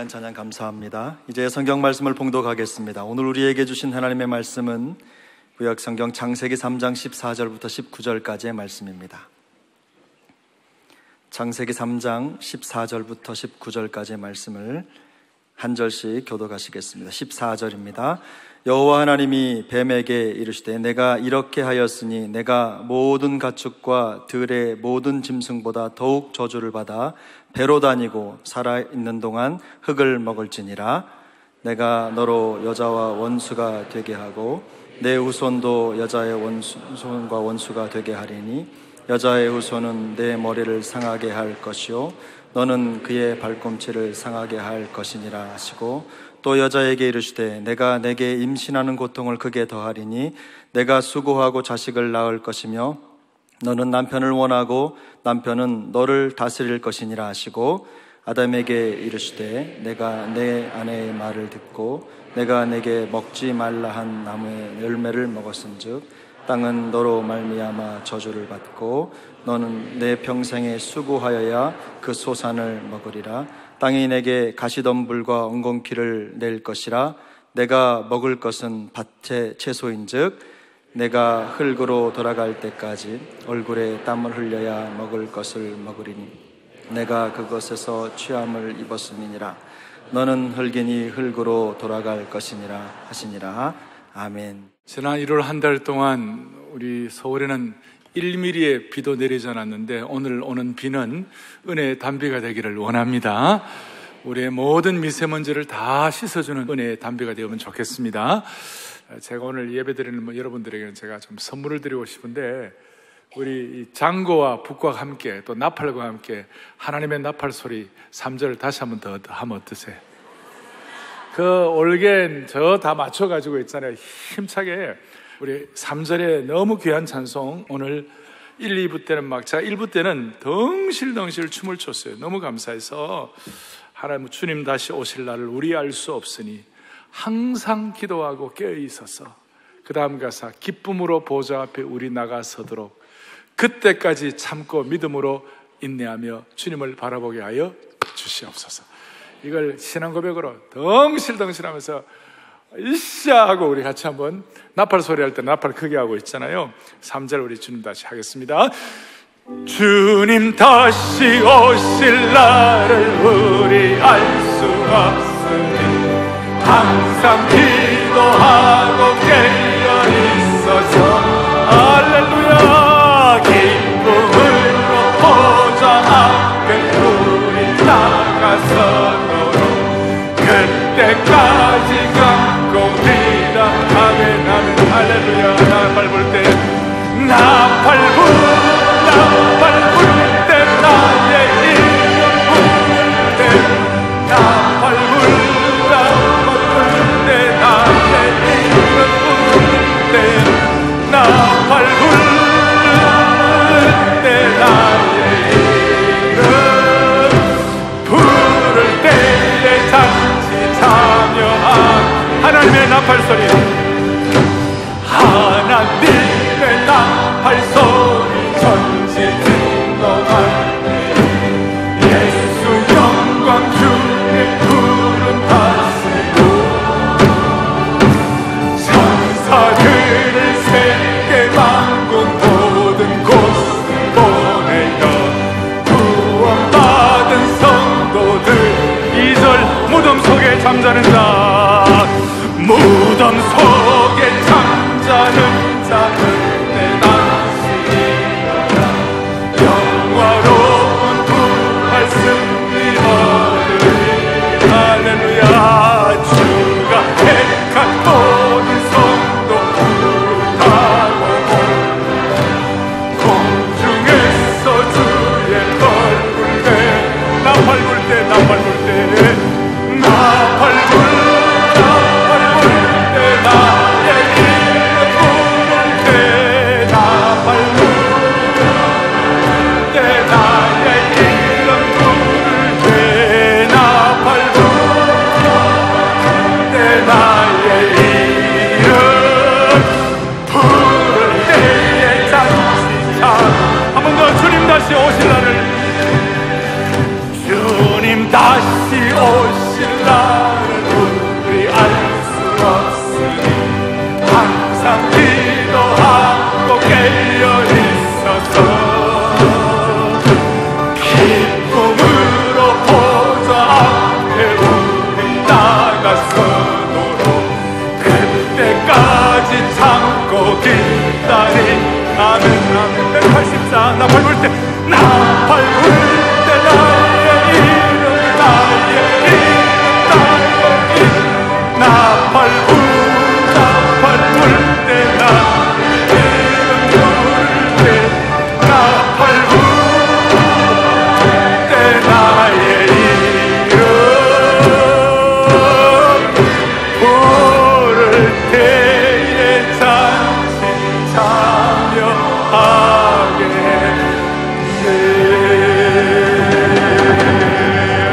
귀한 찬양 감사합니다. 이제 성경 말씀을 봉독하겠습니다. 오늘 우리에게 주신 하나님의 말씀은 구약 성경 창세기 3장 14절부터 19절까지의 말씀입니다. 창세기 3장 14절부터 19절까지의 말씀을 한 절씩 교독하시겠습니다. 14절입니다. 여호와 하나님이 뱀에게 이르시되 내가 이렇게 하였으니 내가 모든 가축과 들의 모든 짐승보다 더욱 저주를 받아 배로 다니고 살아있는 동안 흙을 먹을지니라. 내가 너로 여자와 원수가 되게 하고 내 후손도 여자의 후손과 원수가 되게 하리니 여자의 후손은 내 머리를 상하게 할 것이요 너는 그의 발꿈치를 상하게 할 것이니라 하시고, 또 여자에게 이르시되 내가 내게 임신하는 고통을 크게 더하리니 내가 수고하고 자식을 낳을 것이며 너는 남편을 원하고 남편은 너를 다스릴 것이니라 하시고, 아담에게 이르시되 내가 내 아내의 말을 듣고 내가 내게 먹지 말라 한 나무의 열매를 먹었은즉 땅은 너로 말미암아 저주를 받고 너는 내 평생에 수고하여야 그 소산을 먹으리라. 땅이 내게 가시덤불과 엉겅퀴를 낼 것이라. 내가 먹을 것은 밭의 채소인즉 내가 흙으로 돌아갈 때까지 얼굴에 땀을 흘려야 먹을 것을 먹으리니 내가 그것에서 취함을 입었음이니라. 너는 흙이니 흙으로 돌아갈 것이니라 하시니라. 아멘. 지난 1월 한 달 동안 우리 서울에는 1mm의 비도 내리지 않았는데 오늘 오는 비는 은혜의 단비가 되기를 원합니다. 우리의 모든 미세먼지를 다 씻어주는 은혜의 단비가 되면 좋겠습니다. 제가 오늘 예배드리는 여러분들에게는 제가 좀 선물을 드리고 싶은데, 우리 장고와 북과 함께 또 나팔과 함께 하나님의 나팔 소리 3절 다시 한번 더 하면 어떠세요? 그 올겐 저 다 맞춰가지고 있잖아요. 힘차게 우리 3절에 너무 귀한 찬송, 오늘 1, 2부 때는 막 제가 1부 때는 덩실덩실 춤을 췄어요. 너무 감사해서 하나님 주님 다시 오실 날을 우리 알 수 없으니 항상 기도하고 깨어있어서, 그 다음 가사 기쁨으로 보좌 앞에 우리 나가서도록 그때까지 참고 믿음으로 인내하며 주님을 바라보게 하여 주시옵소서. 이걸 신앙 고백으로 덩실덩실하면서 이샤 하고 우리 같이 한번 나팔 소리할 때 나팔 크게 하고 있잖아요. 3절 우리 주님 다시 하겠습니다. 주님 다시 오실 날을 우리 알 수 없으니 항상 기도하고 깨어 있어서 할렐루야. 기쁨으로 보좌 앞에 우리 나가서도록 그때까지 감고 비라. 아멘 아멘 할렐루야. 나팔 불 때 나팔 불 때 나의 이름 부를 때 나팔 불 때 나의 이름 부를 때 나팔 불 때 나의 이름 부를 때에 잔치 참여한 하나님의 나팔 소리, 하나님의 나팔 소리 전지 진동하네. 예수 영광 주의 푸른 다스리고 천사들을 세계 만군 모든 곳을 보내어 구원받은 성도들 2절 무덤 속에 잠자는 자, 무덤 속에 잠자는 자는 내 당시 일어나 영화로운 부활 승리 얻으리. 할렐루야. 주가 택한 모든 성도 부르다고 공중에서 주의 얼굴 때 나팔 불 때 나팔 불 때 나팔 불 다시 오실 날을, 주님 다시 오실 나를 우리 알 수 없으니 항상 기도하고 깨어 있어서 기쁨으로 보좌 앞에 우리 나가서도록 그때까지 참고 기다린 아멘 아멘 184 나팔 불 때 나팔 불 때 나의 이름 나의 이름 나팔 불 때 나의 이름 불 때 나팔 불 때 나의 이름 부를 때에 잔치 참여하게 돼.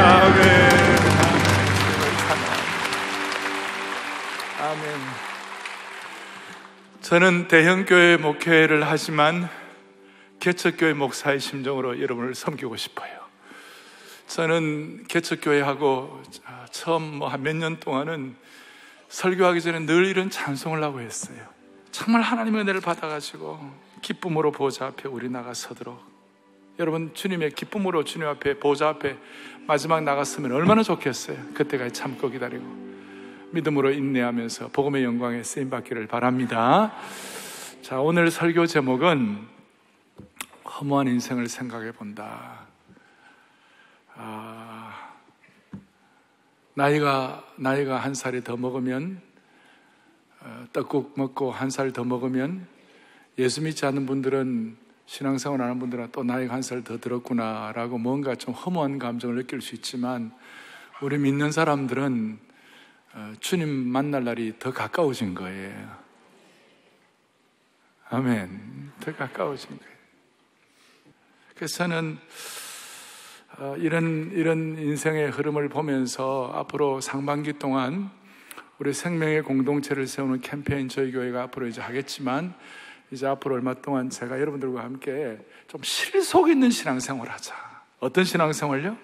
아멘. 아멘. 저는 대형교회 목회를 하지만 개척교회 목사의 심정으로 여러분을 섬기고 싶어요. 저는 개척교회하고 처음 한 몇 년 동안은 설교하기 전에 늘 이런 찬송을 하고 했어요. 정말 하나님의 은혜를 받아가지고 기쁨으로 보좌 앞에 우리 나가서도록. 여러분, 주님의 기쁨으로 주님 앞에 보좌 앞에 마지막 나갔으면 얼마나 좋겠어요. 그때까지 참고 기다리고 믿음으로 인내하면서 복음의 영광에 쓰임받기를 바랍니다. 자, 오늘 설교 제목은 허무한 인생을 생각해 본다. 나이가 한 살이 더 먹으면 떡국 먹고 한 살 더 먹으면 예수 믿지 않는 분들은 신앙생활 하는 분들은 또 나이가 한 살 더 들었구나라고 뭔가 좀 허무한 감정을 느낄 수 있지만 우리 믿는 사람들은 주님 만날 날이 더 가까워진 거예요. 아멘. 더 가까워진 거예요. 그래서 저는 이런 인생의 흐름을 보면서 앞으로 상반기 동안 우리 생명의 공동체를 세우는 캠페인 저희 교회가 앞으로 이제 하겠지만 이제 앞으로 얼마 동안 제가 여러분들과 함께 좀 실속 있는 신앙생활 하자. 어떤 신앙생활요?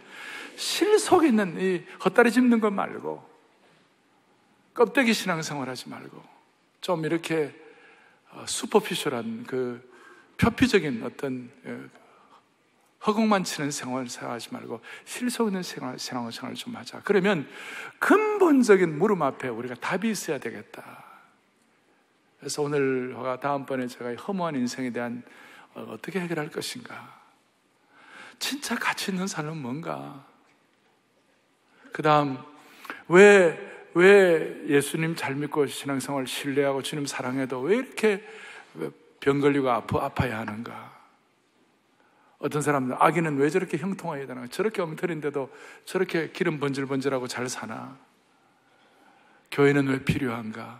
실속 있는 이 헛다리 짚는 것 말고 껍데기 신앙생활 하지 말고 좀 이렇게 슈퍼피셜한 그 표피적인 어떤 허공만 치는 생활하지 말고 실속 있는 신앙생활을 좀 하자. 그러면 근본적인 물음 앞에 우리가 답이 있어야 되겠다. 그래서 오늘과 다음번에 제가 허무한 인생에 대한 어떻게 해결할 것인가, 진짜 가치 있는 삶은 뭔가, 그 다음 왜 예수님 잘 믿고 신앙생활 신뢰하고 주님 사랑해도 왜 이렇게 병 걸리고 아파야 하는가. 어떤 사람들 아기는 왜 저렇게 형통해야 되나, 저렇게 엉터리인데도 저렇게 기름 번질번질하고 잘 사나, 교회는 왜 필요한가,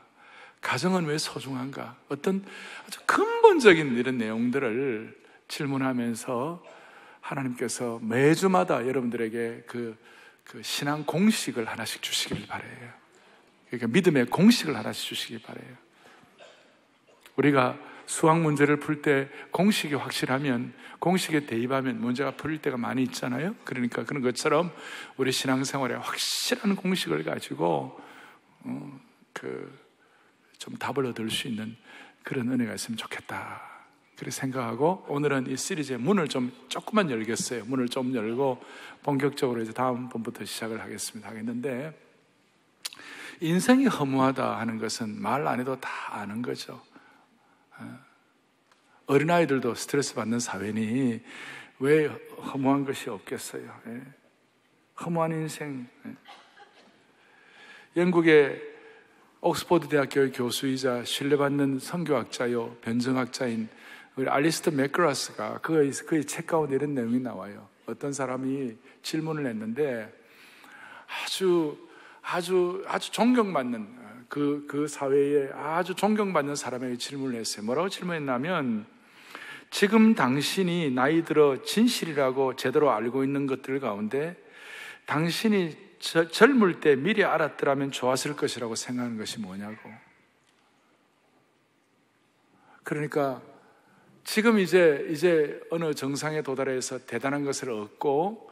가정은 왜 소중한가, 어떤 아주 근본적인 이런 내용들을 질문하면서 하나님께서 매주마다 여러분들에게 그 신앙 공식을 하나씩 주시길 바라요. 그러니까 믿음의 공식을 하나씩 주시길 바라요. 우리가 수학 문제를 풀 때 공식이 확실하면, 공식에 대입하면 문제가 풀릴 때가 많이 있잖아요. 그러니까 그런 것처럼 우리 신앙생활에 확실한 공식을 가지고 좀 답을 얻을 수 있는 그런 은혜가 있으면 좋겠다, 그렇게 생각하고 오늘은 이 시리즈의 문을 좀 조금만 열겠어요. 문을 좀 열고 본격적으로 이제 다음번부터 시작을 하겠는데, 인생이 허무하다 하는 것은 말 안 해도 다 아는 거죠. 어린아이들도 스트레스 받는 사회니 왜 허무한 것이 없겠어요. 허무한 인생. 영국의 옥스퍼드 대학교의 교수이자 신뢰받는 선교학자요 변증학자인 우리 알리스터 맥그라스가 그의 책 가운데 이런 내용이 나와요. 어떤 사람이 질문을 했는데 아주 존경받는 그 사회에 아주 존경받는 사람에게 질문을 했어요. 뭐라고 질문했냐면, 지금 당신이 나이 들어 진실이라고 제대로 알고 있는 것들 가운데 당신이 젊을 때 미리 알았더라면 좋았을 것이라고 생각하는 것이 뭐냐고. 그러니까 지금 이제 어느 정상에 도달해서 대단한 것을 얻고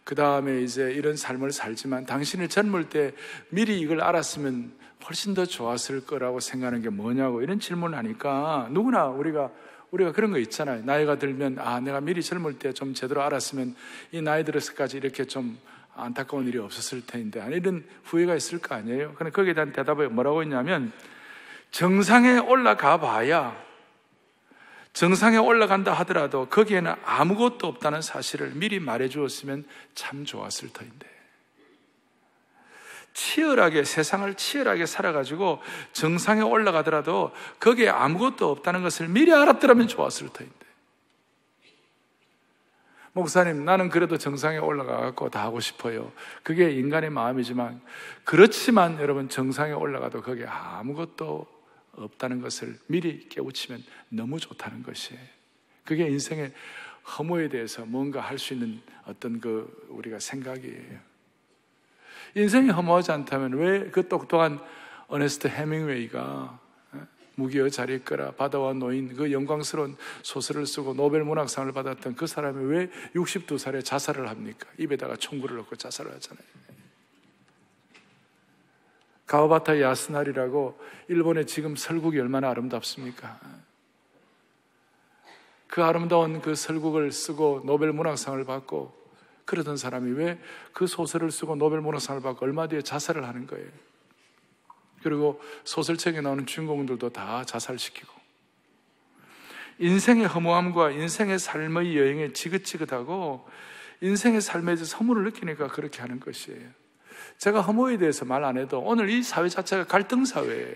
그 다음에 이제 이런 삶을 살지만 당신이 젊을 때 미리 이걸 알았으면 훨씬 더 좋았을 거라고 생각하는 게 뭐냐고 이런 질문을 하니까 누구나 우리가 그런 거 있잖아요. 나이가 들면 내가 미리 젊을 때 좀 제대로 알았으면 이 나이 들어서까지 이렇게 좀 안타까운 일이 없었을 텐데 이런 후회가 있을 거 아니에요. 그런데 거기에 대한 대답이 뭐라고 했냐면 정상에 올라가 봐야 정상에 올라간다 하더라도 거기에는 아무것도 없다는 사실을 미리 말해 주었으면 참 좋았을 터인데 세상을 치열하게 살아가지고 정상에 올라가더라도 거기에 아무것도 없다는 것을 미리 알았더라면 좋았을 터인데 목사님 나는 그래도 정상에 올라가고 다 하고 싶어요. 그게 인간의 마음이지만 그렇지만 여러분 정상에 올라가도 거기에 아무것도 없다는 것을 미리 깨우치면 너무 좋다는 것이에요. 그게 인생의 허무에 대해서 뭔가 할 수 있는 어떤 우리가 생각이에요. 인생이 허무하지 않다면 왜 그 똑똑한 어네스트 해밍웨이가 무기여 잘 있거라 바다와 노인 그 영광스러운 소설을 쓰고 노벨 문학상을 받았던 그 사람이 왜 62살에 자살을 합니까? 입에다가 총구를 넣고 자살을 하잖아요. 가와바타 야스나리라고 일본의 지금 설국이 얼마나 아름답습니까? 그 아름다운 그 설국을 쓰고 노벨 문학상을 받고 그러던 사람이 왜 그 소설을 쓰고 노벨 문학상을 받고 얼마 뒤에 자살을 하는 거예요. 그리고 소설책에 나오는 주인공들도 다 자살시키고 인생의 허무함과 인생의 삶의 여행에 지긋지긋하고 인생의 삶에 대해서 허무를 느끼니까 그렇게 하는 것이에요. 제가 허무에 대해서 말 안 해도 오늘 이 사회 자체가 갈등 사회예요.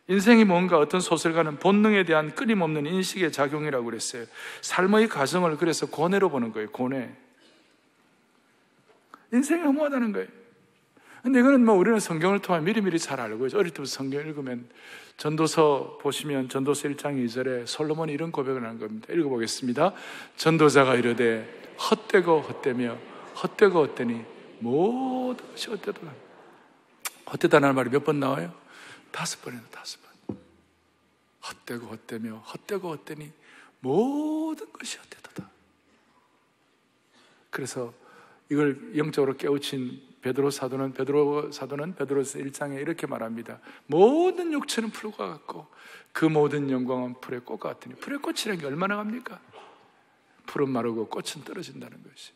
인생이 뭔가 어떤 소설가는 본능에 대한 끊임없는 인식의 작용이라고 그랬어요. 삶의 과정을 그래서 고뇌로 보는 거예요. 고뇌. 인생이 허무하다는 거예요. 근데 이거는 우리는 성경을 통해 미리미리 잘 알고 있죠. 어릴 때부터 성경 읽으면 전도서 보시면 전도서 1장 2절에 솔로몬이 이런 고백을 하는 겁니다. 읽어보겠습니다. 전도자가 이르되 헛되고 헛되며 헛되고 헛되니 모든 것이 헛되도다. 헛되다는 말이 몇 번 나와요? 5번이나 5번. 헛되고 헛되며 헛되고 헛되니 모든 것이 헛되도다. 그래서 이걸 영적으로 깨우친 베드로 사도는 베드로서 1장에 이렇게 말합니다. 모든 육체는 풀과 같고 그 모든 영광은 풀의 꽃과 같으니 풀의 꽃이라는 게 얼마나 갑니까? 풀은 마르고 꽃은 떨어진다는 것이.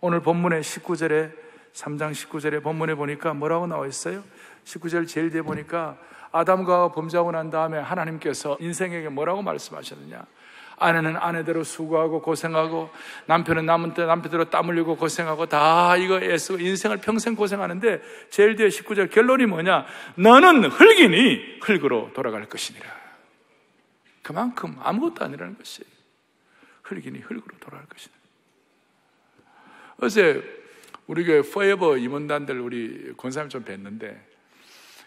오늘 본문의 19절에 3장 19절에 본문에 보니까 뭐라고 나와 있어요? 19절 제일 뒤에 보니까 아담과 범죄하고 난 다음에 하나님께서 인생에게 뭐라고 말씀하셨느냐? 아내는 아내대로 수고하고 고생하고 남편은 남편대로 땀 흘리고 고생하고 다 이거 애쓰고 인생을 평생 고생하는데 제일 뒤에 19절 결론이 뭐냐? 너는 흙이니 흙으로 돌아갈 것이니라. 그만큼 아무것도 아니라는 것이에요. 흙이니 흙으로 돌아갈 것이니라. 어제 우리 교회 포에버 임원단들 우리 권사님 좀 뵀는데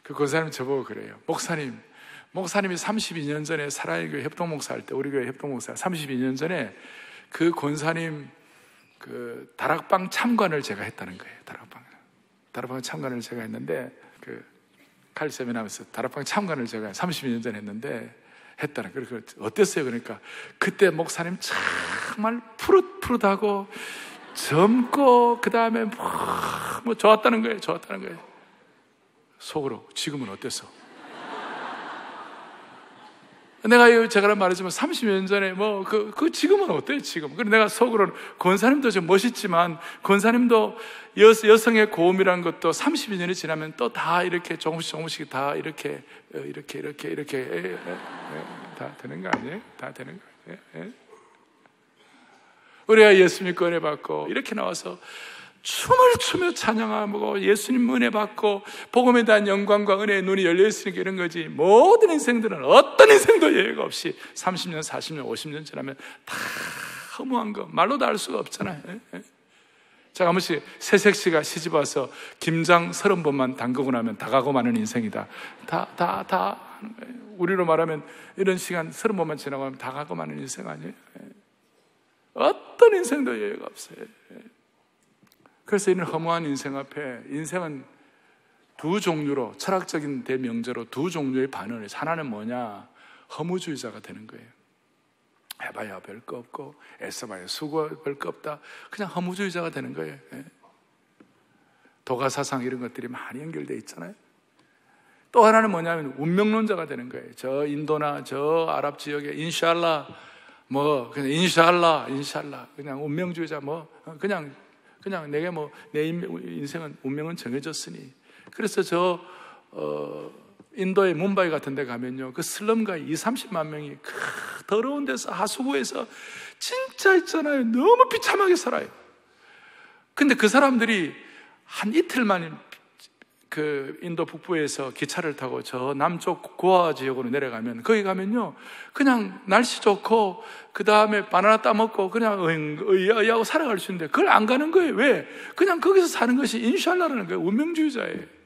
그 권사님 저보고 그래요. 목사님이 32년 전에 사랑의 교회 협동목사 할 때 우리 교회 협동목사 32년 전에 그 권사님 그 다락방 참관을 제가 했다는 거예요. 다락방 참관을 제가 했는데 그 칼 세미나하면서 다락방 참관을 제가 32년 전에 했다는 거예요. 그래서 어땠어요? 그러니까 그때 목사님 정말 푸릇푸릇하고 젊고 그 다음에 뭐 좋았다는 거예요. 속으로 지금은 어땠어? 내가 제가 말했지만 30년 전에 지금은 어때요, 지금? 그래 내가 속으로는 권사님도 좀 멋있지만 권사님도 여성의 고음이라는 것도 32년이 지나면 또 다 이렇게 조금씩 다 이렇게 다 되는 거 아니에요? 다 되는 거 아니에요? 우리가 예수 믿고 은혜 받고 이렇게 나와서 춤을 추며 찬양하고 예수님 은혜 받고 복음에 대한 영광과 은혜의 눈이 열려있으니까 이런 거지. 모든 인생들은 어떤 인생도 예외가 없이 30년, 40년, 50년 지나면 다 허무한 거 말로도 알 수가 없잖아요. 제가 한 번씩 새색시가 시집 와서 김장 30번만 담그고 나면 다 가고 마는 인생이다. 다 하는 거예요. 우리로 말하면 이런 시간 30번만 지나고 하면 다 가고 마는 인생 아니에요? 어떤 인생도 예외가 없어요. 그래서 이런 허무한 인생 앞에 인생은 두 종류로 철학적인 대명제로 두 종류의 반응을 해서 하나는 뭐냐? 허무주의자가 되는 거예요. 해봐야 별 거 없고 애써봐야 수고 별 거 없다. 그냥 허무주의자가 되는 거예요. 도가사상 이런 것들이 많이 연결되어 있잖아요. 또 하나는 뭐냐면 운명론자가 되는 거예요. 저 인도나 저 아랍 지역에 인샬라 그냥 인샬라 그냥 운명주의자 그냥 내게 내 인생은 운명은 정해졌으니. 그래서 인도의 뭄바이 같은 데 가면요, 그 슬럼가에 20-30만 명이 그 더러운 데서 하수구에서 진짜 있잖아요, 너무 비참하게 살아요. 근데 그 사람들이 한 이틀만 그 인도 북부에서 기차를 타고 저 남쪽 고아 지역으로 내려가면, 거기 가면요 그냥 날씨 좋고 그 다음에 바나나 따먹고 그냥 의하고 살아갈 수 있는데 그걸 안 가는 거예요. 왜? 그냥 거기서 사는 것이 인샬라라는 거예요. 운명주의자예요.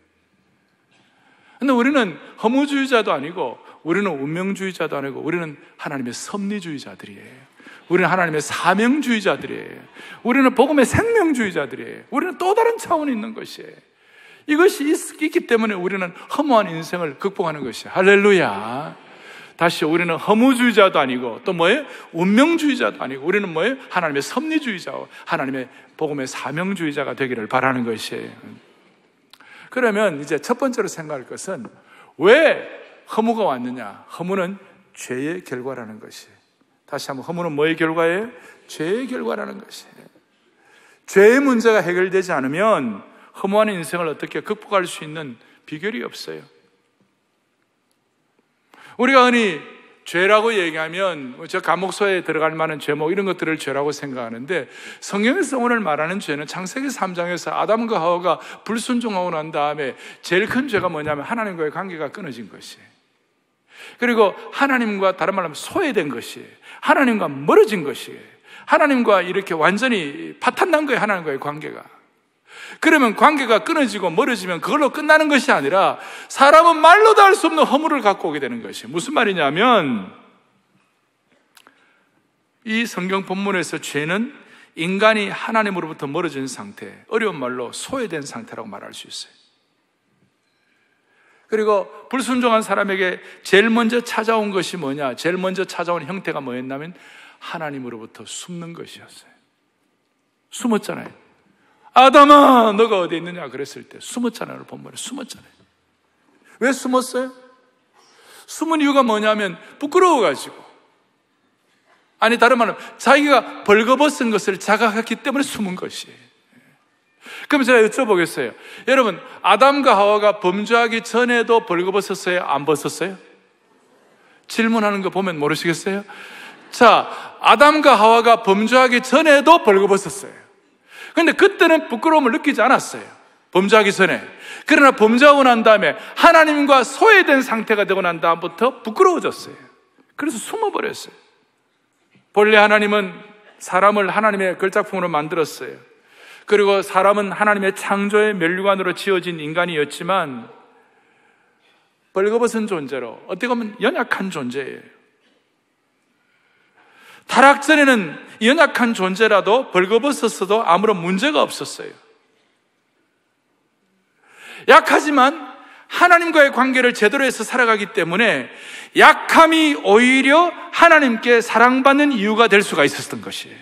근데 우리는 허무주의자도 아니고, 우리는 운명주의자도 아니고, 우리는 하나님의 섭리주의자들이에요. 우리는 하나님의 사명주의자들이에요. 우리는 복음의 생명주의자들이에요. 우리는 또 다른 차원이 있는 것이에요. 이것이 있기 때문에 우리는 허무한 인생을 극복하는 것이에요. 할렐루야. 다시, 우리는 허무주의자도 아니고 또 뭐예요? 운명주의자도 아니고, 우리는 뭐예요? 하나님의 섭리주의자고 하나님의 복음의 사명주의자가 되기를 바라는 것이에요. 그러면 이제 첫 번째로 생각할 것은, 왜 허무가 왔느냐? 허무는 죄의 결과라는 것이. 다시 한번, 허무는 뭐의 결과예요? 죄의 결과라는 것이에요. 죄의 문제가 해결되지 않으면 허무한 인생을 어떻게 극복할 수 있는 비결이 없어요. 우리가 흔히 죄라고 얘기하면 저 감옥소에 들어갈 만한 죄목 이런 것들을 죄라고 생각하는데, 성경에서 오늘 말하는 죄는 창세기 3장에서 아담과 하와가 불순종하고 난 다음에 제일 큰 죄가 뭐냐면 하나님과의 관계가 끊어진 것이에요. 그리고 하나님과, 다른 말로 하면 소외된 것이에요. 하나님과 멀어진 것이에요. 하나님과 이렇게 완전히 파탄난 거예요. 하나님과의 관계가. 그러면 관계가 끊어지고 멀어지면 그걸로 끝나는 것이 아니라 사람은 말로도 할 수 없는 허물을 갖고 오게 되는 것이에요. 무슨 말이냐면, 이 성경 본문에서 죄는 인간이 하나님으로부터 멀어진 상태, 어려운 말로 소외된 상태라고 말할 수 있어요. 그리고 불순종한 사람에게 제일 먼저 찾아온 것이 뭐냐? 제일 먼저 찾아온 형태가 뭐였냐면 하나님으로부터 숨는 것이었어요. 숨었잖아요. 아담아, 너가 어디 있느냐 그랬을 때 숨었잖아요. 본문에 숨었잖아요. 왜 숨었어요? 숨은 이유가 뭐냐면 부끄러워가지고, 아니 다른 말은 자기가 벌거벗은 것을 자각했기 때문에 숨은 것이에요. 그럼 제가 여쭤보겠어요. 여러분, 아담과 하와가 범죄하기 전에도 벌거벗었어요? 안 벗었어요? 질문하는 거 보면 모르시겠어요? 자, 아담과 하와가 범죄하기 전에도 벌거벗었어요. 그런데 그때는 부끄러움을 느끼지 않았어요. 범죄하기 전에. 그러나 범죄하고 난 다음에 하나님과 소외된 상태가 되고 난 다음부터 부끄러워졌어요. 그래서 숨어버렸어요. 본래 하나님은 사람을 하나님의 걸작품으로 만들었어요. 그리고 사람은 하나님의 창조의 면류관으로 지어진 인간이었지만 벌거벗은 존재로, 어떻게 보면 연약한 존재예요. 타락 전에는 연약한 존재라도 벌거벗었어도 아무런 문제가 없었어요. 약하지만 하나님과의 관계를 제대로 해서 살아가기 때문에 약함이 오히려 하나님께 사랑받는 이유가 될 수가 있었던 것이에요.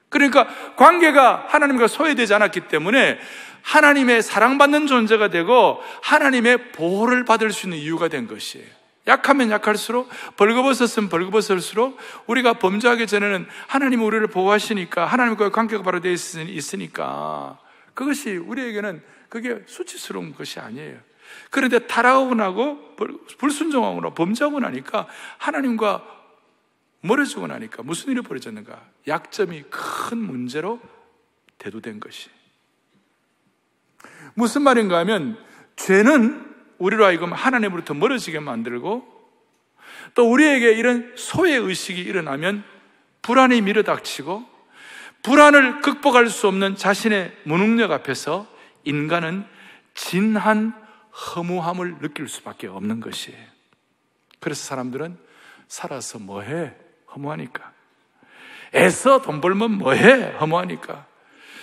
그러니까 관계가 하나님과 소외되지 않았기 때문에 하나님의 사랑받는 존재가 되고 하나님의 보호를 받을 수 있는 이유가 된 것이에요. 약하면 약할수록, 벌거벗었으면 벌거벗을수록, 우리가 범죄하기 전에는 하나님이 우리를 보호하시니까, 하나님과의 관계가 바로 되어 있으니까 그것이 우리에게는 그게 수치스러운 것이 아니에요. 그런데 타락하고 나고 불순종하고 나고 범죄하고 나니까, 하나님과 멀어지고 나니까 무슨 일이 벌어졌는가? 약점이 큰 문제로 대두된 것이. 무슨 말인가 하면, 죄는 우리로 하여금 하나님으로부터 멀어지게 만들고, 또 우리에게 이런 소외의식이 일어나면 불안이 밀어닥치고, 불안을 극복할 수 없는 자신의 무능력 앞에서 인간은 진한 허무함을 느낄 수밖에 없는 것이에요. 그래서 사람들은 살아서 뭐해? 허무하니까. 애써 돈 벌면 뭐해? 허무하니까.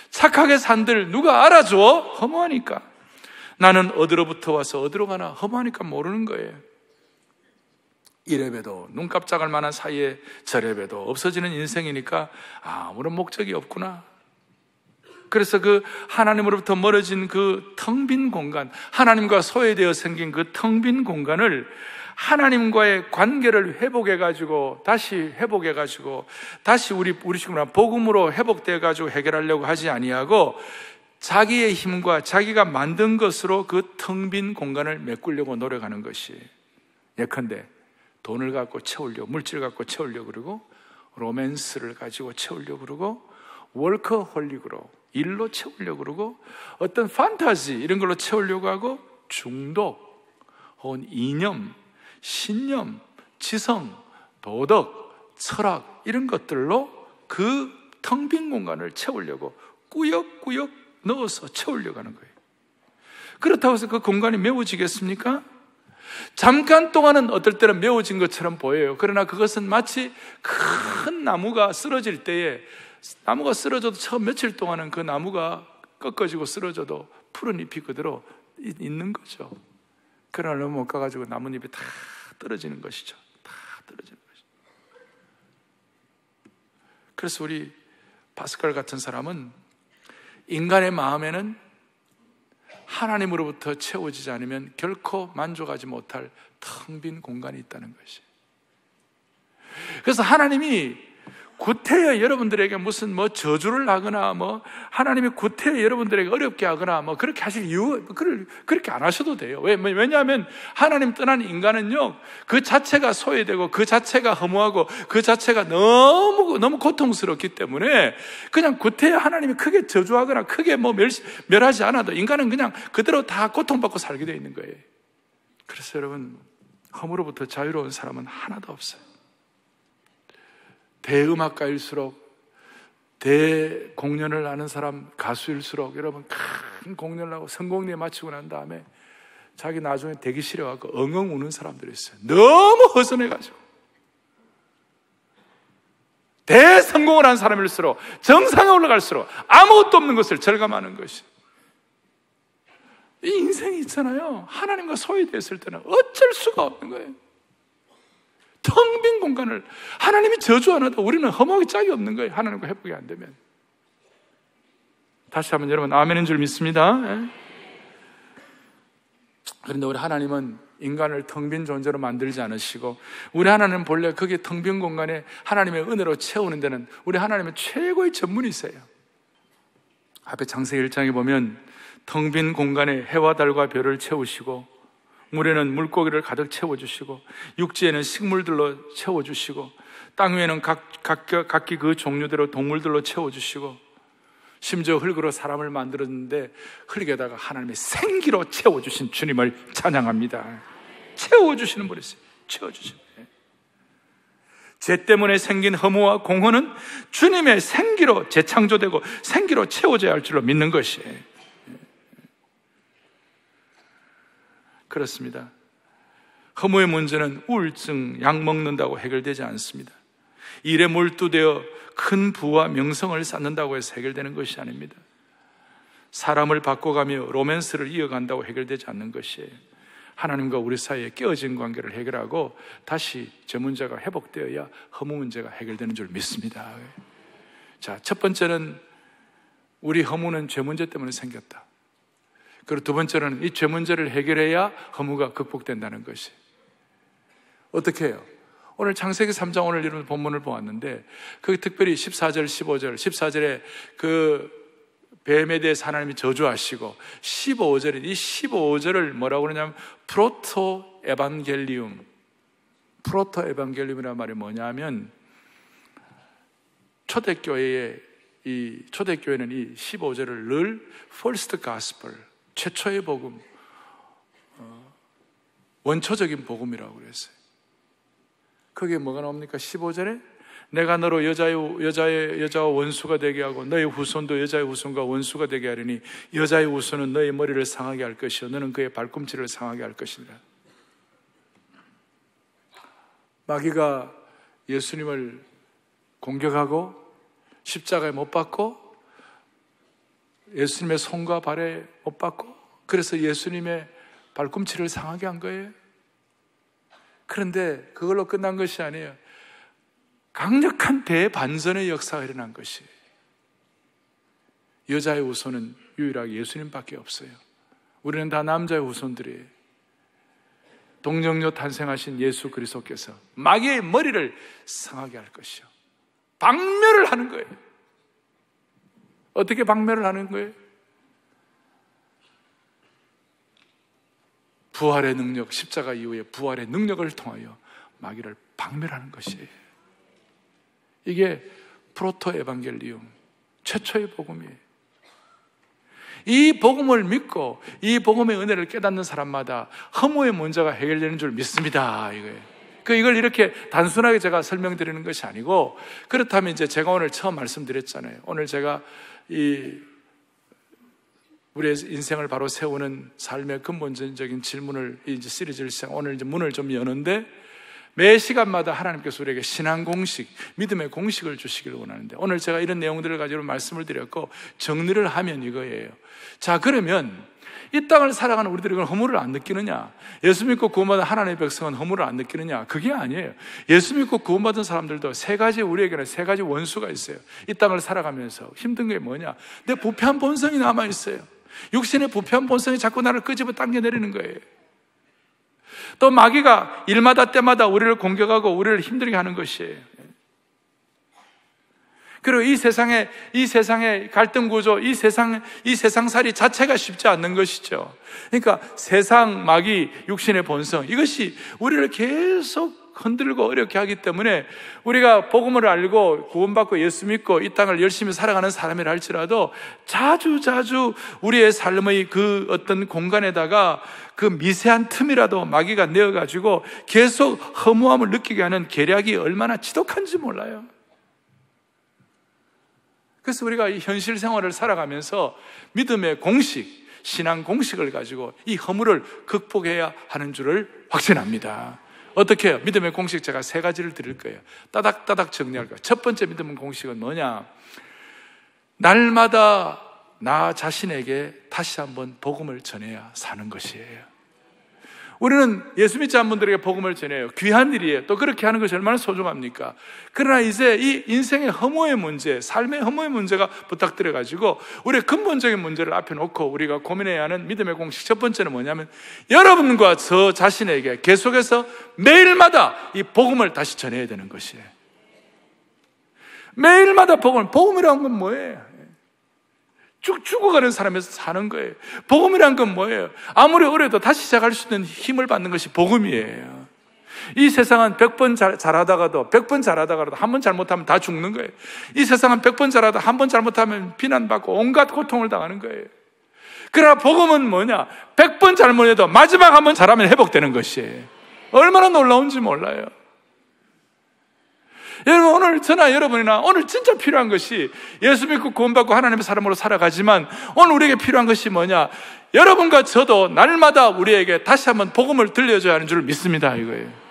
착하게 산들 누가 알아줘? 허무하니까. 나는 어디로부터 와서 어디로 가나? 허무하니까 모르는 거예요. 이래봬도 눈 깜짝할 만한 사이에 저래봬도 없어지는 인생이니까 아무런 목적이 없구나. 그래서 그 하나님으로부터 멀어진 그 텅 빈 공간, 하나님과 소외되어 생긴 그 텅 빈 공간을 하나님과의 관계를 회복해가지고 다시 우리 식으로 복음으로 회복돼가지고 해결하려고 하지 아니하고 자기의 힘과 자기가 만든 것으로 그 텅 빈 공간을 메꾸려고 노력하는 것이, 예컨대 돈을 갖고 채우려고, 물질 갖고 채우려고 그러고, 로맨스를 가지고 채우려고 그러고, 월커홀릭으로 일로 채우려고 그러고, 어떤 판타지 이런 걸로 채우려고 하고, 중독 혹은 이념, 신념, 지성, 도덕, 철학 이런 것들로 그 텅 빈 공간을 채우려고 꾸역꾸역 넣어서 채우려고 하는 거예요. 그렇다고 해서 그 공간이 메워지겠습니까? 잠깐 동안은 어떨 때는 메워진 것처럼 보여요. 그러나 그것은 마치 큰 나무가 쓰러질 때에, 나무가 쓰러져도 처음 며칠 동안은 그 나무가 꺾어지고 쓰러져도 푸른 잎이 그대로 있는 거죠. 그러나 얼마 못 가가지고 나뭇잎이 다 떨어지는 것이죠. 다 떨어지는 것이죠. 그래서 우리 파스칼 같은 사람은 인간의 마음에는 하나님으로부터 채워지지 않으면 결코 만족하지 못할 텅 빈 공간이 있다는 것이. 그래서 하나님이 구태여 여러분들에게 무슨 저주를 하거나 하나님이 구태여 여러분들에게 어렵게 하거나 그렇게 하실 이유, 그렇게 안 하셔도 돼요. 왜냐하면 하나님 떠난 인간은요, 그 자체가 소외되고 그 자체가 허무하고 그 자체가 너무 고통스럽기 때문에 그냥 구태여 하나님이 크게 저주하거나 크게 멸하지 않아도 인간은 그냥 그대로 다 고통받고 살게 되어 있는 거예요. 그래서 여러분, 허무로부터 자유로운 사람은 하나도 없어요. 대음악가일수록, 대공연을 하는 사람, 가수일수록 여러분 큰 공연을 하고 성공리에 마치고 난 다음에 자기 나중에 되기 싫어하고 엉엉 우는 사람들이 있어요. 너무 허전해가지고. 대성공을 한 사람일수록, 정상에 올라갈수록 아무것도 없는 것을 절감하는 것이. 이 인생이 있잖아요. 하나님과 소외되었을 때는 어쩔 수가 없는 거예요. 텅 빈 공간을 하나님이 저주 안 하도 우리는 허무하게 짝이 없는 거예요. 하나님과 회복이 안 되면. 다시 한번 여러분 아멘인 줄 믿습니다. 그런데 우리 하나님은 인간을 텅 빈 존재로 만들지 않으시고, 우리 하나님은 본래 거기에 텅 빈 공간에 하나님의 은혜로 채우는 데는 우리 하나님의 최고의 전문이 있어요. 앞에 창세기 1장에 보면 텅 빈 공간에 해와 달과 별을 채우시고, 물에는 물고기를 가득 채워주시고, 육지에는 식물들로 채워주시고, 땅 위에는 각기 그 종류대로 동물들로 채워주시고, 심지어 흙으로 사람을 만들었는데 흙에다가 하나님의 생기로 채워주신 주님을 찬양합니다. 채워주시는 분이세요. 채워주시는 분이에요. 죄 때문에 생긴 허무와 공허는 주님의 생기로 재창조되고 생기로 채워져야 할 줄로 믿는 것이에요. 그렇습니다. 허무의 문제는 우울증, 약 먹는다고 해결되지 않습니다. 일에 몰두되어 큰 부와 명성을 쌓는다고 해서 해결되는 것이 아닙니다. 사람을 바꿔가며 로맨스를 이어간다고 해결되지 않는 것이에요. 하나님과 우리 사이에 깨어진 관계를 해결하고 다시 저 문제가 회복되어야 허무 문제가 해결되는 줄 믿습니다. 자, 첫 번째는 우리 허무는 죄 문제 때문에 생겼다. 그리고 두 번째는 이 죄 문제를 해결해야 허무가 극복된다는 것이. 어떻게 해요? 오늘 창세기 3장 오늘 이런 본문을 보았는데, 거기 특별히 14절, 15절, 14절에 그 뱀에 대해서 하나님이 저주하시고, 15절에 이 15절을 뭐라고 그러냐면 프로토 에반겔리움. 프로토 에반겔리움이라는 말이 뭐냐면, 초대교회는 이 15절을 늘 first gospel, 최초의 복음, 원초적인 복음이라고 그랬어요. 거기에 뭐가 나옵니까? 15절에 내가 너로 여자와 원수가 되게 하고 너의 후손도 여자의 후손과 원수가 되게 하리니 여자의 후손은 너의 머리를 상하게 할 것이요 너는 그의 발꿈치를 상하게 할 것이니라. 마귀가 예수님을 공격하고 십자가에 못 박고 예수님의 손과 발에 못 박고, 그래서 예수님의 발꿈치를 상하게 한 거예요. 그런데 그걸로 끝난 것이 아니에요. 강력한 대반전의 역사가 일어난 것이. 여자의 후손은 유일하게 예수님밖에 없어요. 우리는 다 남자의 후손들이에요. 동정녀 탄생하신 예수 그리스도께서 마귀의 머리를 상하게 할 것이요, 박멸을 하는 거예요. 어떻게 박멸을 하는 거예요? 부활의 능력, 십자가 이후에 부활의 능력을 통하여 마귀를 박멸하는 것이에요. 이게 프로토 에반겔리움, 최초의 복음이에요. 이 복음을 믿고 이 복음의 은혜를 깨닫는 사람마다 허무의 문제가 해결되는 줄 믿습니다. 이걸 이렇게 단순하게 제가 설명드리는 것이 아니고, 그렇다면 이제 제가 오늘 처음 말씀드렸잖아요. 오늘 제가 우리의 인생을 바로 세우는 삶의 근본적인 질문을 이제 시리즈를 오늘 이제 문을 좀 여는데, 매 시간마다 하나님께서 우리에게 신앙 공식, 믿음의 공식을 주시기를 원하는데, 오늘 제가 이런 내용들을 가지고 말씀을 드렸고 정리를 하면 이거예요. 자, 그러면 이 땅을 살아가는 우리들이 그걸 허물을 안 느끼느냐? 예수 믿고 구원받은 하나님의 백성은 허물을 안 느끼느냐? 그게 아니에요. 예수 믿고 구원받은 사람들도 우리에게는 세 가지 원수가 있어요. 이 땅을 살아가면서 힘든 게 뭐냐? 내 부패한 본성이 남아있어요. 육신의 부패한 본성이 자꾸 나를 끄집어 당겨내리는 거예요. 또 마귀가 일마다 때마다 우리를 공격하고 우리를 힘들게 하는 것이에요. 그리고 이 세상의 갈등 구조, 이 세상살이 자체가 쉽지 않는 것이죠. 그러니까 세상, 마귀, 육신의 본성, 이것이 우리를 계속 흔들고 어렵게 하기 때문에 우리가 복음을 알고 구원받고 예수 믿고 이 땅을 열심히 살아가는 사람이라 할지라도 자주 우리의 삶의 그 어떤 공간에다가 그 미세한 틈이라도 마귀가 내어가지고 계속 허무함을 느끼게 하는 계략이 얼마나 지독한지 몰라요. 그래서 우리가 이 현실 생활을 살아가면서 믿음의 공식, 신앙 공식을 가지고 이 허물을 극복해야 하는 줄을 확신합니다. 어떻게 해요? 믿음의 공식 제가 세 가지를 드릴 거예요. 따닥따닥 정리할 거예요. 첫 번째 믿음의 공식은 뭐냐? 날마다 나 자신에게 다시 한번 복음을 전해야 사는 것이에요. 우리는 예수 믿지 않는 분들에게 복음을 전해요. 귀한 일이에요. 또 그렇게 하는 것이 얼마나 소중합니까? 그러나 이제 이 인생의 허무의 문제, 삶의 허무의 문제가 부탁드려가지고 우리의 근본적인 문제를 앞에 놓고 우리가 고민해야 하는 믿음의 공식 첫 번째는 뭐냐면, 여러분과 저 자신에게 계속해서 매일마다 이 복음을 다시 전해야 되는 것이에요. 매일마다 복음이라는 건 뭐예요? 쭉 죽어가는 사람에서 사는 거예요. 복음이란 건 뭐예요? 아무리 어려도 다시 시작할 수 있는 힘을 받는 것이 복음이에요. 이 세상은 100번 잘하다가도 한 번 잘못하면 다 죽는 거예요. 이 세상은 100번 잘하다 한 번 잘못하면 비난받고 온갖 고통을 당하는 거예요. 그러나 복음은 뭐냐? 100번 잘못해도 마지막 한 번 잘하면 회복되는 것이에요. 얼마나 놀라운지 몰라요. 여러분, 오늘 저나 여러분이나 오늘 진짜 필요한 것이, 예수 믿고 구원받고 하나님의 사람으로 살아가지만 오늘 우리에게 필요한 것이 뭐냐? 여러분과 저도 날마다 우리에게 다시 한번 복음을 들려줘야 하는 줄 믿습니다, 이거예요.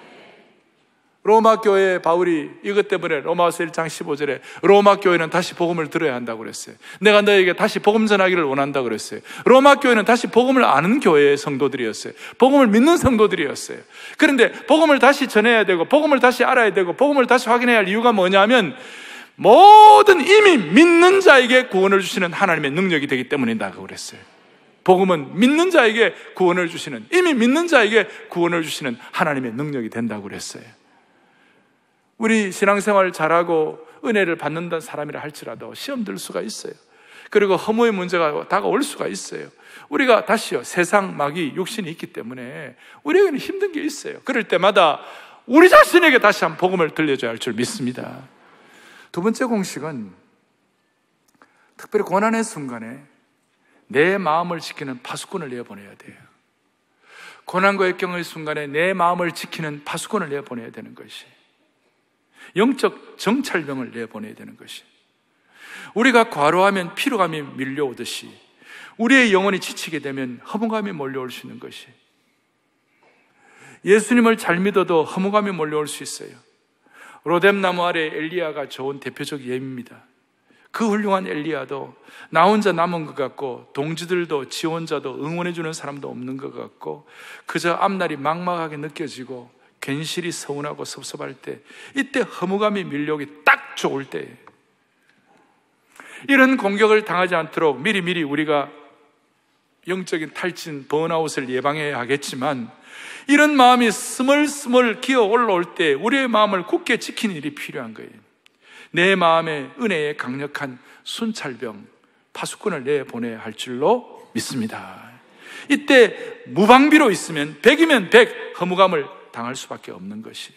로마 교회 바울이 이것 때문에 로마서 1장 15절에 로마 교회는 다시 복음을 들어야 한다고 그랬어요. 내가 너에게 다시 복음 전하기를 원한다고 그랬어요. 로마 교회는 다시 복음을 아는 교회의 성도들이었어요. 복음을 믿는 성도들이었어요. 그런데 복음을 다시 전해야 되고 복음을 다시 알아야 되고 복음을 다시 확인해야 할 이유가 뭐냐면, 모든 이미 믿는 자에게 구원을 주시는 하나님의 능력이 되기 때문이라고 그랬어요. 복음은 믿는 자에게 구원을 주시는, 이미 믿는 자에게 구원을 주시는 하나님의 능력이 된다고 그랬어요. 우리 신앙생활 잘하고 은혜를 받는다는 사람이라 할지라도 시험 들 수가 있어요. 그리고 허무의 문제가 다가올 수가 있어요. 우리가 다시요, 세상, 마귀, 육신이 있기 때문에 우리에게는 힘든 게 있어요. 그럴 때마다 우리 자신에게 다시 한번 복음을 들려줘야 할 줄 믿습니다. 두 번째 공식은, 특별히 고난의 순간에 내 마음을 지키는 파수꾼을 내어보내야 돼요. 고난과 역경의 순간에 내 마음을 지키는 파수꾼을 내어보내야 되는 것이, 영적 정찰병을 내보내야 되는 것이, 우리가 과로하면 피로감이 밀려오듯이 우리의 영혼이 지치게 되면 허무감이 몰려올 수 있는 것이, 예수님을 잘 믿어도 허무감이 몰려올 수 있어요. 로뎀나무 아래 엘리야가 좋은 대표적 예입니다. 그 훌륭한 엘리야도 나 혼자 남은 것 같고, 동지들도 지원자도 응원해주는 사람도 없는 것 같고, 그저 앞날이 막막하게 느껴지고 괜시리 서운하고 섭섭할 때, 이때 허무감이 밀려오기 딱 좋을 때, 이런 공격을 당하지 않도록 미리미리 우리가 영적인 탈진, 번아웃을 예방해야 하겠지만, 이런 마음이 스멀스멀 기어 올라올 때 우리의 마음을 굳게 지키는 일이 필요한 거예요. 내 마음에 은혜의 강력한 순찰병, 파수꾼을 내보내야 할 줄로 믿습니다. 이때 무방비로 있으면 100이면 100 허무감을 당할 수밖에 없는 것이,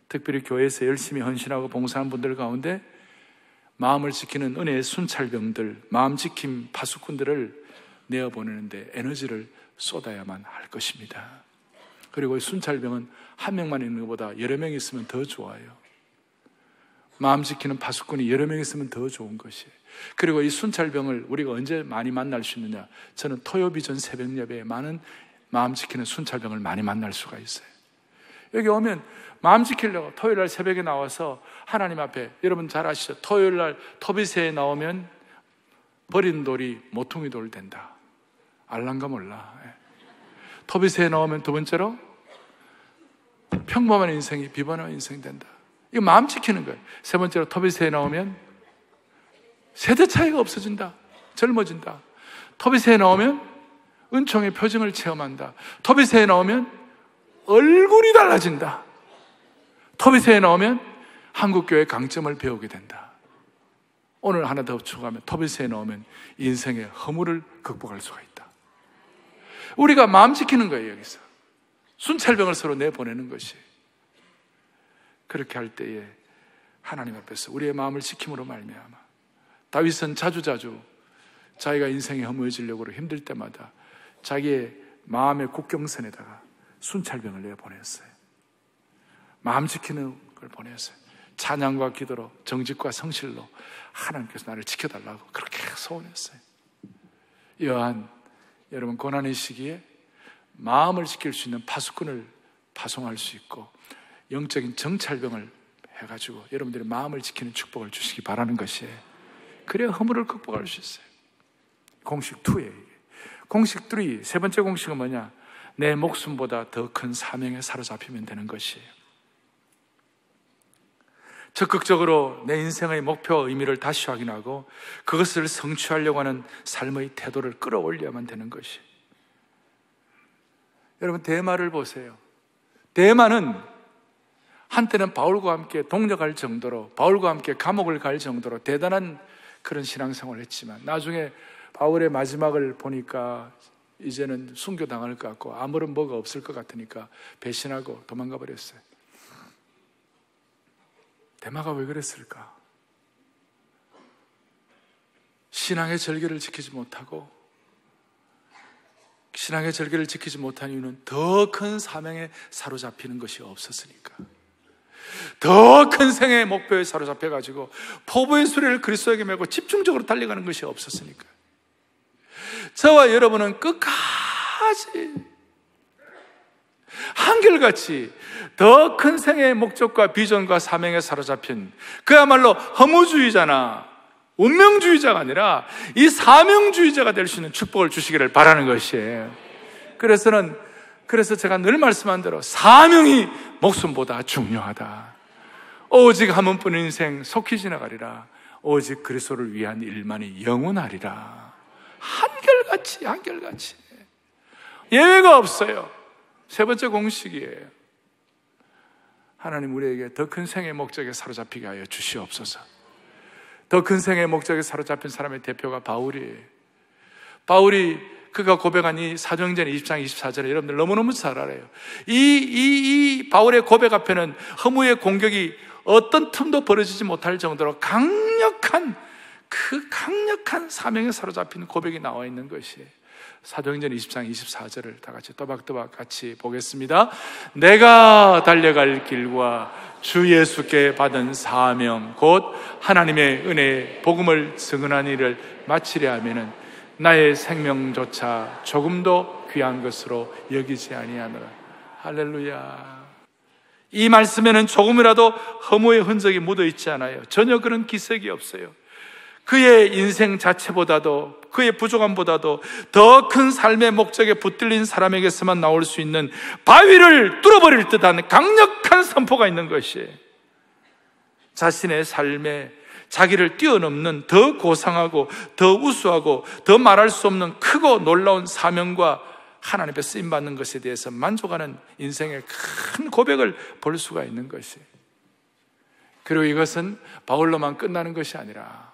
특별히 교회에서 열심히 헌신하고 봉사하는 분들 가운데 마음을 지키는 은혜의 순찰병들, 마음 지킴 파수꾼들을 내어보내는데 에너지를 쏟아야만 할 것입니다. 그리고 이 순찰병은 한 명만 있는 것보다 여러 명 있으면 더 좋아요. 마음 지키는 파수꾼이 여러 명 있으면 더 좋은 것이에요. 그리고 이 순찰병을 우리가 언제 많이 만날 수 있느냐? 저는 토요비전 새벽 예배에 많은 마음 지키는 순찰병을 많이 만날 수가 있어요. 여기 오면 마음 지키려고 토요일 날 새벽에 나와서 하나님 앞에, 여러분 잘 아시죠? 토요일 날 토비새에 나오면 버린 돌이 모퉁이 돌 된다. 알란가 몰라. 토비새에 나오면 두 번째로 평범한 인생이 비번한 인생이 된다. 이거 마음 지키는 거예요. 세 번째로 토비새에 나오면 세대 차이가 없어진다. 젊어진다. 토비새에 나오면 은총의 표정을 체험한다. 토비새에 나오면 얼굴이 달라진다. 토비새에 나오면 한국교회의 강점을 배우게 된다. 오늘 하나 더 추가하면 토비새에 나오면 인생의 허물을 극복할 수가 있다. 우리가 마음 지키는 거예요. 여기서 순찰병을 서로 내보내는 것이. 그렇게 할 때에 하나님 앞에서 우리의 마음을 지킴으로 말미암아, 다윗은 자주자주 자기가 인생이 허무해지려고 힘들 때마다 자기의 마음의 국경선에다가 순찰병을 내보냈어요. 마음 지키는 걸 보냈어요. 찬양과 기도로, 정직과 성실로 하나님께서 나를 지켜달라고 그렇게 소원했어요. 이러한 여러분 고난의 시기에 마음을 지킬 수 있는 파수꾼을 파송할 수 있고 영적인 정찰병을 해가지고 여러분들의 마음을 지키는 축복을 주시기 바라는 것이에요. 그래야 허물을 극복할 수 있어요. 공식 2예요. 공식 3, 세 번째 공식은 뭐냐? 내 목숨보다 더 큰 사명에 사로잡히면 되는 것이에요. 적극적으로 내 인생의 목표, 의미를 다시 확인하고 그것을 성취하려고 하는 삶의 태도를 끌어올려야만 되는 것이에요. 여러분 데마를 보세요. 데마는 한때는 바울과 함께 동력할 정도로, 바울과 함께 감옥을 갈 정도로 대단한 그런 신앙생활을 했지만 나중에 바울의 마지막을 보니까 이제는 순교당할 것 같고 아무런 뭐가 없을 것 같으니까 배신하고 도망가 버렸어요. 데마가 왜 그랬을까? 신앙의 절개를 지키지 못하고, 신앙의 절개를 지키지 못한 이유는 더 큰 사명에 사로잡히는 것이 없었으니까. 더 큰 생애의 목표에 사로잡혀가지고 포부의 수레를 그리스도에게 메고 집중적으로 달려가는 것이 없었으니까. 저와 여러분은 끝까지 한결같이 더 큰 생애의 목적과 비전과 사명에 사로잡힌 그야말로 허무주의자나 운명주의자가 아니라 이 사명주의자가 될 수 있는 축복을 주시기를 바라는 것이에요. 그래서 제가 늘 말씀한 대로 사명이 목숨보다 중요하다. 오직 한 번뿐인 인생 속히 지나가리라. 오직 그리스도를 위한 일만이 영원하리라. 한결같이 예외가 없어요. 세 번째 공식이에요. 하나님 우리에게 더 큰 생의 목적에 사로잡히게 하여 주시옵소서. 더 큰 생의 목적에 사로잡힌 사람의 대표가 바울이에요. 바울이 그가 고백한 이 사도행전 20장 24절에 여러분들 너무너무 잘 알아요. 이 바울의 고백 앞에는 허무의 공격이 어떤 틈도 벌어지지 못할 정도로 강력한 사명에 사로잡힌 고백이 나와 있는 것이에요. 사도행전 20장 24절을 다 같이 또박또박 같이 보겠습니다. 내가 달려갈 길과 주 예수께 받은 사명 곧 하나님의 은혜의 복음을 증언한 일을 마치려 하면은 나의 생명조차 조금도 귀한 것으로 여기지 아니하노라. 할렐루야. 이 말씀에는 조금이라도 허무의 흔적이 묻어 있지 않아요. 전혀 그런 기색이 없어요. 그의 인생 자체보다도 그의 부족함보다도 더 큰 삶의 목적에 붙들린 사람에게서만 나올 수 있는 바위를 뚫어버릴 듯한 강력한 선포가 있는 것이에요. 자신의 삶에 자기를 뛰어넘는 더 고상하고 더 우수하고 더 말할 수 없는 크고 놀라운 사명과 하나님 앞에 쓰임받는 것에 대해서 만족하는 인생의 큰 고백을 볼 수가 있는 것이에요. 그리고 이것은 바울로만 끝나는 것이 아니라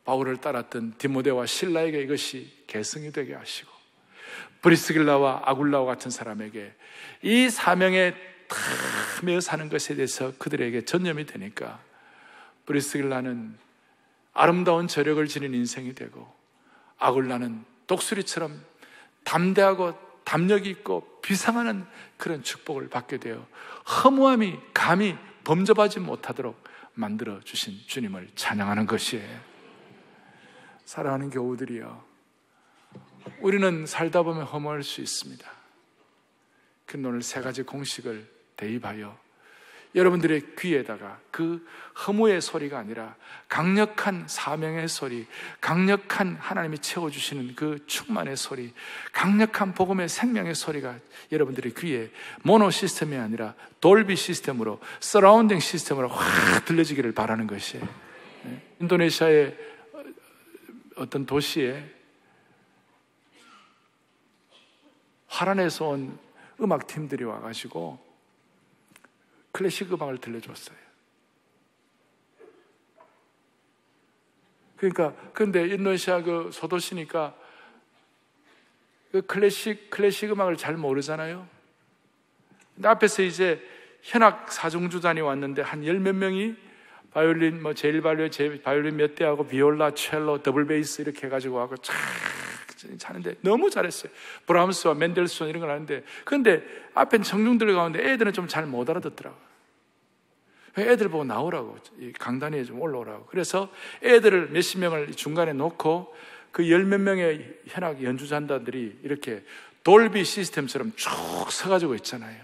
바울을 따랐던 디모데와 실라에게 이것이 계승이 되게 하시고 브리스길라와 아굴라와 같은 사람에게 이 사명에 다 매어 사는 것에 대해서 그들에게 전념이 되니까 브리스길라는 아름다운 저력을 지닌 인생이 되고 아굴라는 독수리처럼 담대하고 담력이 있고 비상하는 그런 축복을 받게 되어 허무함이 감히 범접하지 못하도록 만들어 주신 주님을 찬양하는 것이에요. 사랑하는 교우들이여, 우리는 살다 보면 허무할 수 있습니다. 그런데 오늘 세 가지 공식을 대입하여 여러분들의 귀에다가 그 허무의 소리가 아니라 강력한 사명의 소리, 강력한 하나님이 채워주시는 그 충만의 소리, 강력한 복음의 생명의 소리가 여러분들의 귀에 모노 시스템이 아니라 돌비 시스템으로, 서라운딩 시스템으로 확 들려지기를 바라는 것이에요. 인도네시아의 어떤 도시에 화란에서 온 음악팀들이 와가지고 클래식 음악을 들려줬어요. 그런데 인도네시아 그 소도시니까 그 클래식 음악을 잘 모르잖아요. 근데 앞에서 이제 현악 사중주단이 왔는데 한 열 몇 명이 바이올린, 제일 바이올린 몇 대하고 비올라, 첼로, 더블 베이스 이렇게 해가지고 하고 쫙 하는데 너무 잘했어요. 브람스와 맨델스존 이런 걸 하는데, 그런데 앞엔 청중들 가운데 애들은 좀 잘 못 알아듣더라고요. 애들 보고 나오라고, 강단위에 좀 올라오라고. 그래서 애들을 몇십 명을 중간에 놓고 그 열 몇 명의 현악 연주자들이 이렇게 돌비 시스템처럼 쭉 서가지고 있잖아요.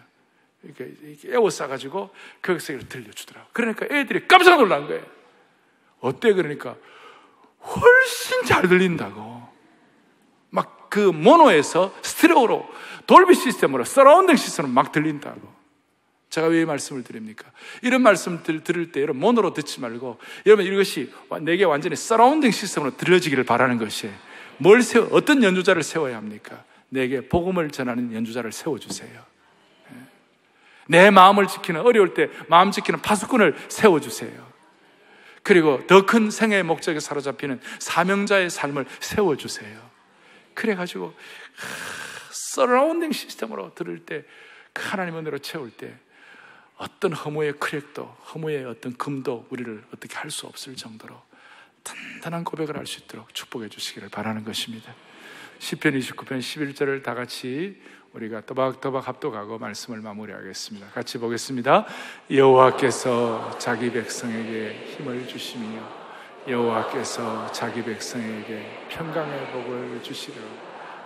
이렇게 에워싸가지고 거기서 들려주더라고. 그러니까 애들이 깜짝 놀란 거예요. 어때? 그러니까 훨씬 잘 들린다고. 막 그 모노에서 스테레오로, 돌비 시스템으로, 서라운딩 시스템으로 막 들린다고. 제가 왜 이 말씀을 드립니까? 이런 말씀들 들을 때 여러분 모노로 듣지 말고, 여러분 이것이 내게 완전히 서라운딩 시스템으로 들려지기를 바라는 것이에요. 어떤 연주자를 세워야 합니까? 내게 복음을 전하는 연주자를 세워주세요. 내 마음을 지키는, 어려울 때 마음 지키는 파수꾼을 세워주세요. 그리고 더 큰 생애의 목적에 사로잡히는 사명자의 삶을 세워주세요. 그래가지고 서라운딩 시스템으로 들을 때, 하나님의 은혜로 채울 때 어떤 허무의 크랙도, 허무의 어떤 금도 우리를 어떻게 할 수 없을 정도로 단단한 고백을 할 수 있도록 축복해 주시기를 바라는 것입니다. 시편 29편 11절을 다 같이 우리가 또박또박 합독하고 말씀을 마무리하겠습니다. 같이 보겠습니다. 여호와께서 자기 백성에게 힘을 주시며 여호와께서 자기 백성에게 평강의 복을 주시리라.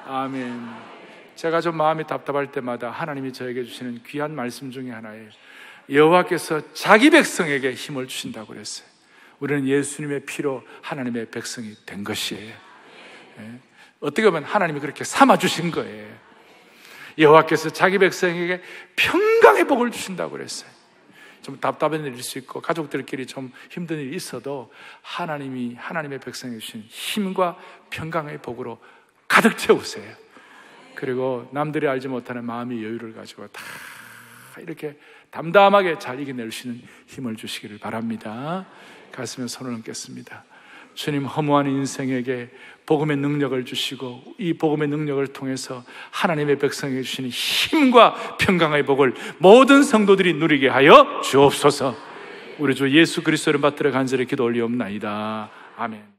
아멘. 제가 좀 마음이 답답할 때마다 하나님이 저에게 주시는 귀한 말씀 중에 하나예요. 여호와께서 자기 백성에게 힘을 주신다고 그랬어요. 우리는 예수님의 피로 하나님의 백성이 된 것이에요. 어떻게 보면 하나님이 그렇게 삼아주신 거예요. 여호와께서 자기 백성에게 평강의 복을 주신다고 그랬어요. 좀 답답한 일일 수 있고 가족들끼리 좀 힘든 일이 있어도 하나님이 하나님의 백성에게 주신 힘과 평강의 복으로 가득 채우세요. 그리고 남들이 알지 못하는 마음의 여유를 가지고 다 이렇게 담담하게 잘 이겨낼 수 있는 힘을 주시기를 바랍니다. 가슴에 손을 얹겠습니다. 주님, 허무한 인생에게 복음의 능력을 주시고 이 복음의 능력을 통해서 하나님의 백성에게 주시는 힘과 평강의 복을 모든 성도들이 누리게 하여 주옵소서. 우리 주 예수 그리스도를 받들어 간절히 기도 올리옵나이다. 아멘.